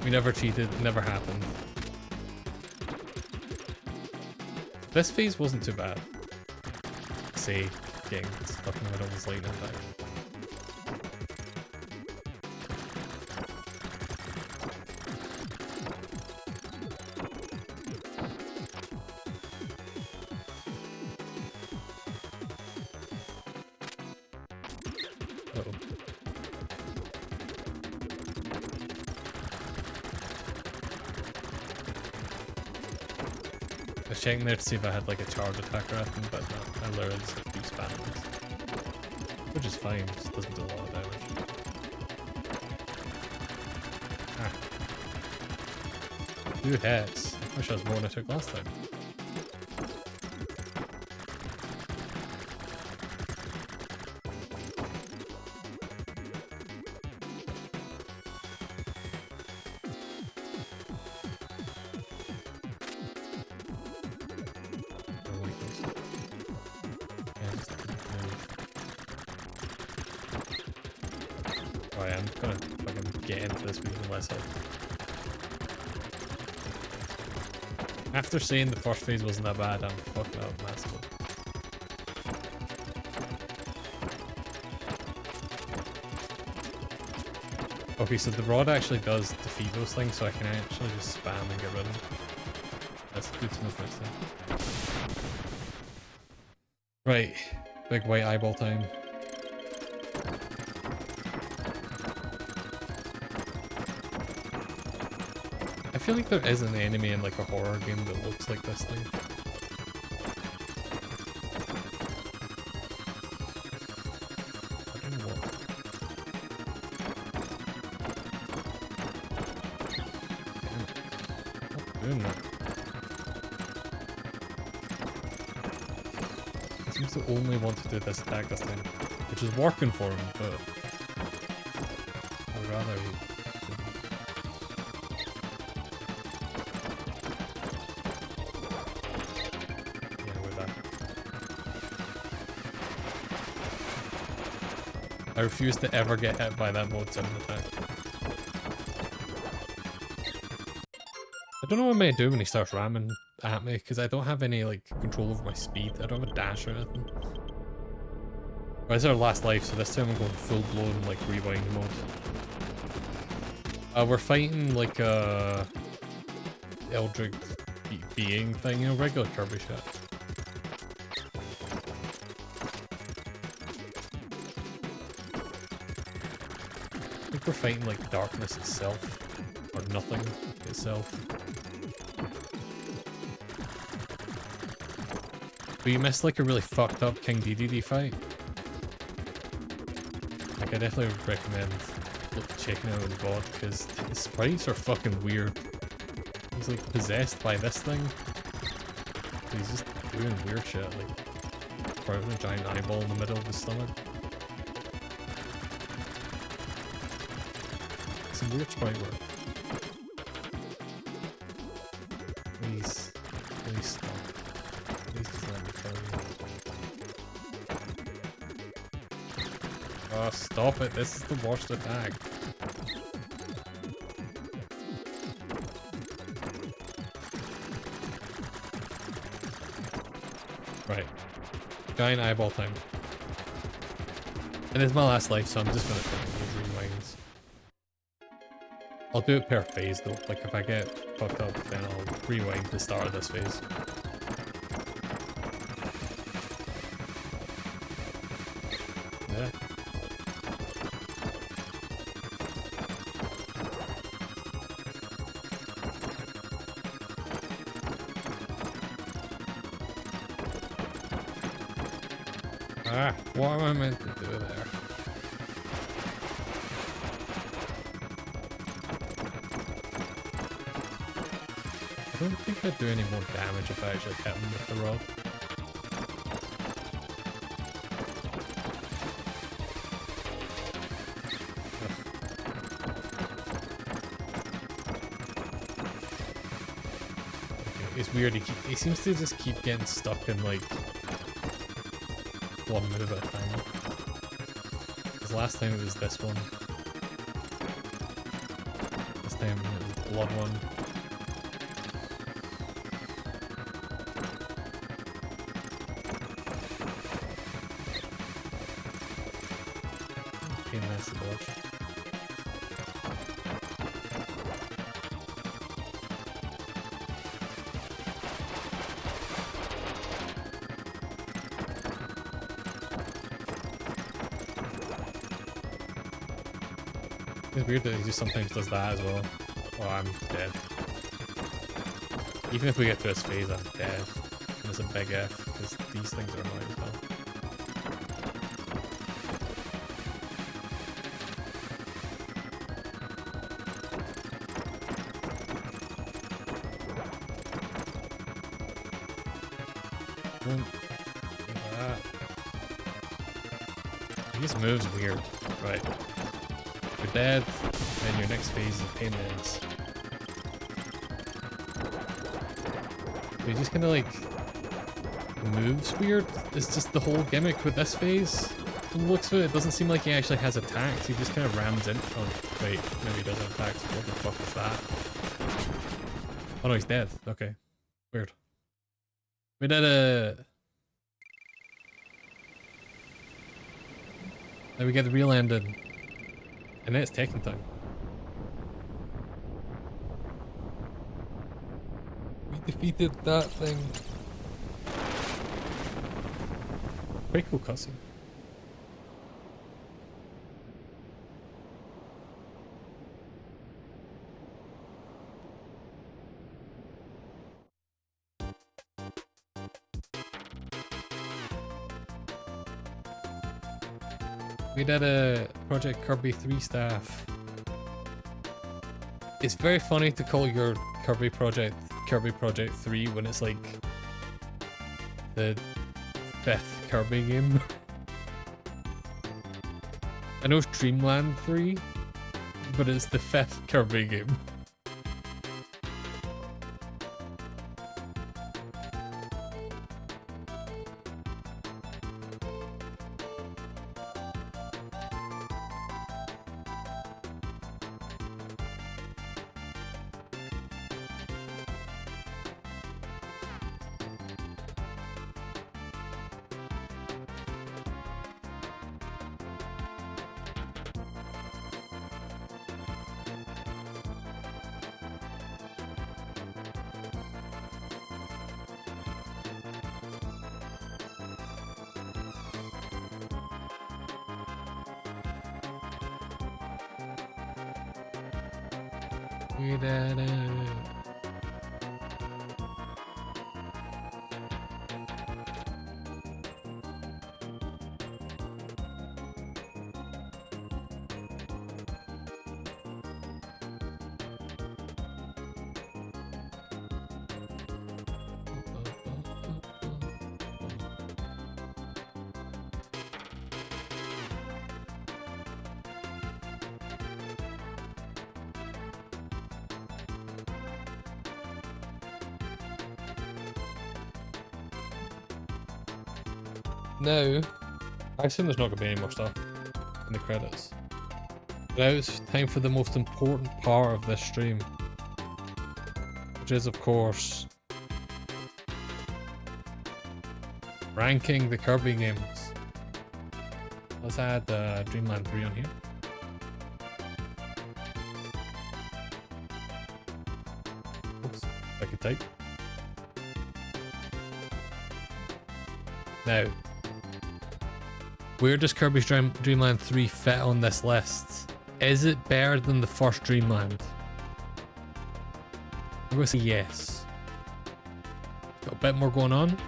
We never cheated, it never happened. This phase wasn't too bad. Say, getting stuck in the middle of this lightning attack. I was checking there to see if I had like a charge attack or anything, but no, I literally just like do spam this. Which is fine, just doesn't do a lot of damage. Ah. 2 hits. I wish I was more than I took last time. I'm gonna fucking get into this with less health. After saying the first phase wasn't that bad, I'm fucking up massively. Okay, so the rod actually does defeat those things, so I can actually just spam and get rid of them. That's good to know for next time. Right, big white eyeball time. I feel like there is an enemy in like a horror game that looks like this thing. I don't know what. Damn. Stop doing that. He seems to only want to do this attack this time, which is working for him, but I'd rather he... I refuse to ever get hit by that mode 7 attack. I don't know what I'm gonna do when he starts ramming at me, because I don't have any like control over my speed. I don't have a dash or anything. Well, this is our last life, so this time I'm going full blown like rewind mode. We're fighting like a Eldritch being thing, you know, regular Kirby shit. I think we're fighting like darkness itself, or nothing itself. But you missed like a really fucked up King DDD fight. Like I definitely would recommend checking out the VOD, because the sprites are fucking weird. He's like possessed by this thing. He's just doing weird shit, like putting a giant eyeball in the middle of his stomach. Some weird sprite work. Please stop. Please just let me kill you. Oh, stop it. This is the worst attack. Right. Giant eyeball time. And it's my last life, so I'm just gonna take those rewinds. I'll do it per phase though. Like if I get fucked up, then I'll rewind the start of this phase. Yeah. Ah, what am I meant to do there? I don't think I'd do any more damage if I actually hit him with the rod. It's weird, he seems to just keep getting stuck in like 1 minute at a time. Because last time it was this one. This time it was the blood one. Pain in the ass to dodge. It's weird that he just sometimes does that as well. Oh, I'm dead. Even if we get to this phase, I'm dead. And it's a big F, because these things are annoying as well. He just moves weird. Right. You're dead, and your next phase is a pain in the ass. He just kind of like moves weird. It's just the whole gimmick with this phase. From the looks of it, it doesn't seem like he actually has attacks. He just kind of rams in. Oh, wait, maybe he does have attacks. What the fuck is that? Oh no, he's dead. Okay. Weird. We did a... Then we get the real ending. And then it's taking time. We defeated that thing. Pretty cool cutscene. We did a Project Kirby 3 staff. It's very funny to call your Kirby Project 3 when it's like the 5th Kirby game. I know it's Dreamland 3, but it's the 5th Kirby game. We did it. Now, I assume there's not going to be any more stuff in the credits. Now it's time for the most important part of this stream, which is, of course, ranking the Kirby games. Let's add Dreamland 3 on here. Oops, I could type. Now, where does Kirby's Dreamland 3 fit on this list? Is it better than the first Dreamland? I'm going to say yes. Got a bit more going on.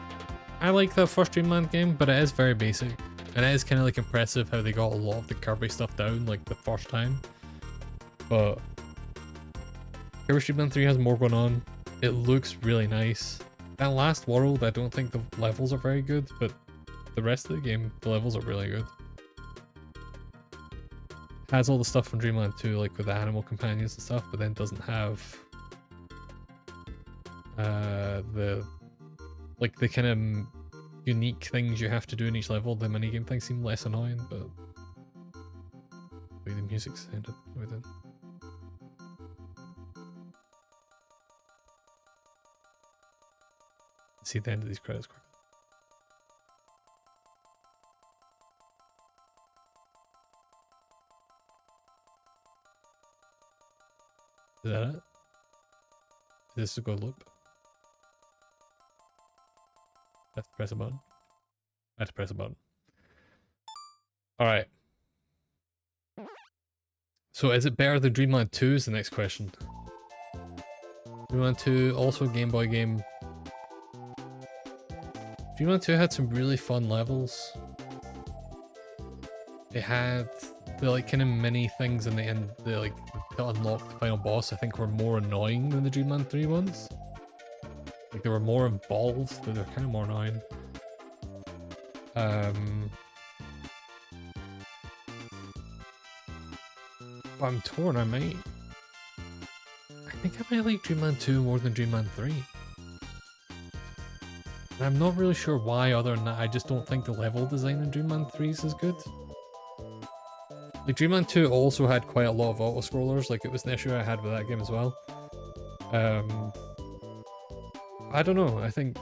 I like the first Dreamland game, but it is very basic. And it is kind of like impressive how they got a lot of the Kirby stuff down like the first time. But Kirby's Dreamland 3 has more going on. It looks really nice. That last world, I don't think the levels are very good, but the rest of the game, the levels are really good. Has all the stuff from Dreamland 2, like with the animal companions and stuff, but then doesn't have the kind of unique things you have to do in each level, the minigame things seem less annoying, but the way the music sounded, see the end of these credits quick. Is that it? Is this a good loop? I have to press a button. I have to press a button. Alright. So is it better than Dreamland 2 is the next question. Dreamland 2, also a Game Boy game. Dreamland 2 had some really fun levels. It had the like kind of mini things in the end, the like to unlock the final boss, I think were more annoying than the Dreamland 3 ones. Like they were more involved, but they're kind of more annoying. But I'm torn, I think I might like Dreamland 2 more than Dreamland 3. And I'm not really sure why, other than that I just don't think the level design in Dreamland 3 is as good. Like Dreamland 2 also had quite a lot of auto-scrollers, like it was an issue I had with that game as well. I don't know, I think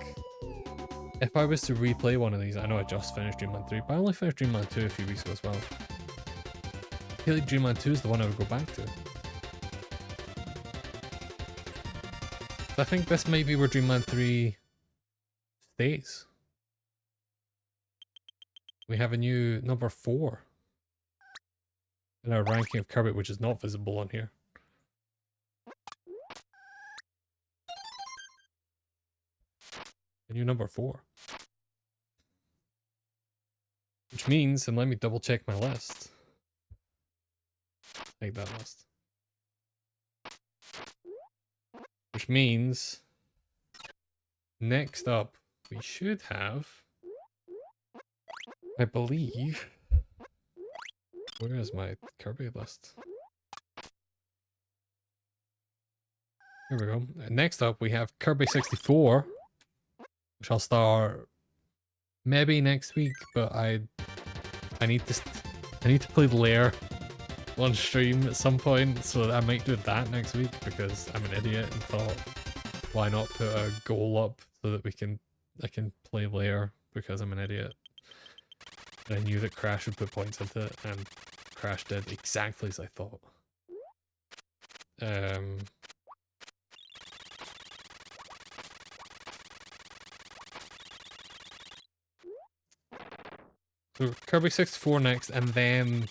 if I was to replay one of these, I know I just finished Dreamland 3, but I only finished Dreamland 2 a few weeks ago as well. I feel like Dreamland 2 is the one I would go back to. I think this might be where Dreamland 3 stays. We have a new number 4 in our ranking of Kirby, which is not visible on here. A new number 4. Which means, and let me double check my list. Take that list. Which means, next up, we should have, I believe, where is my Kirby list? Here we go. Next up, we have Kirby 64, which I'll start maybe next week, but I need to play Lair on stream at some point, so I might do that next week because I'm an idiot and thought, why not put a goal up so that I can play Lair because I'm an idiot. And I knew that Crash would put points into it, and Crash did exactly as I thought. So Kirby 64 next, and then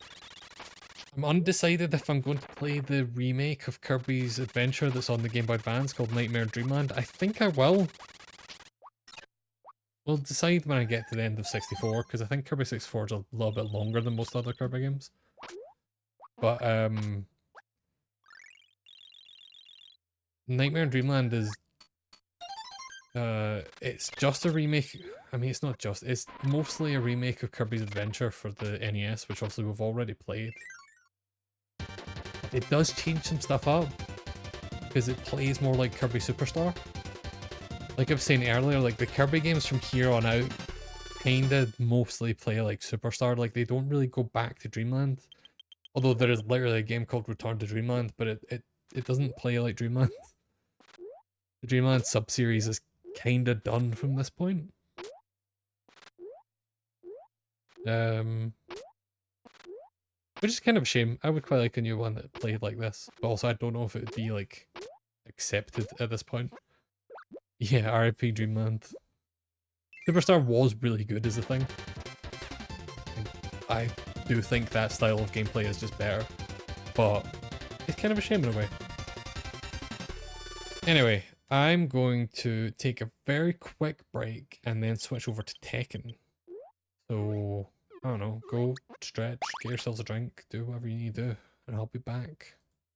I'm undecided if I'm going to play the remake of Kirby's Adventure that's on the Game Boy Advance called Nightmare Dreamland. I think I will. We'll decide when I get to the end of 64, because I think Kirby 64 is a little bit longer than most other Kirby games. But, Nightmare Dreamland is... it's just a remake... I mean, it's not just... It's mostly a remake of Kirby's Adventure for the NES, which obviously we've already played. It does change some stuff up, because it plays more like Kirby Superstar. Like I was saying earlier, like the Kirby games from here on out kinda mostly play like Superstar, like they don't really go back to Dreamland. Although there is literally a game called Return to Dreamland, but it doesn't play like Dreamland. The Dreamland sub-series is kinda done from this point. Which is kind of a shame. I would quite like a new one that played like this, but also I don't know if it would be like accepted at this point. Yeah, RIP Dreamland. Superstar was really good as a thing. I do think that style of gameplay is just better, but it's kind of a shame in a way. Anyway, I'm going to take a very quick break and then switch over to Tekken. So, I don't know, go stretch, get yourselves a drink, do whatever you need to do, and I'll be back.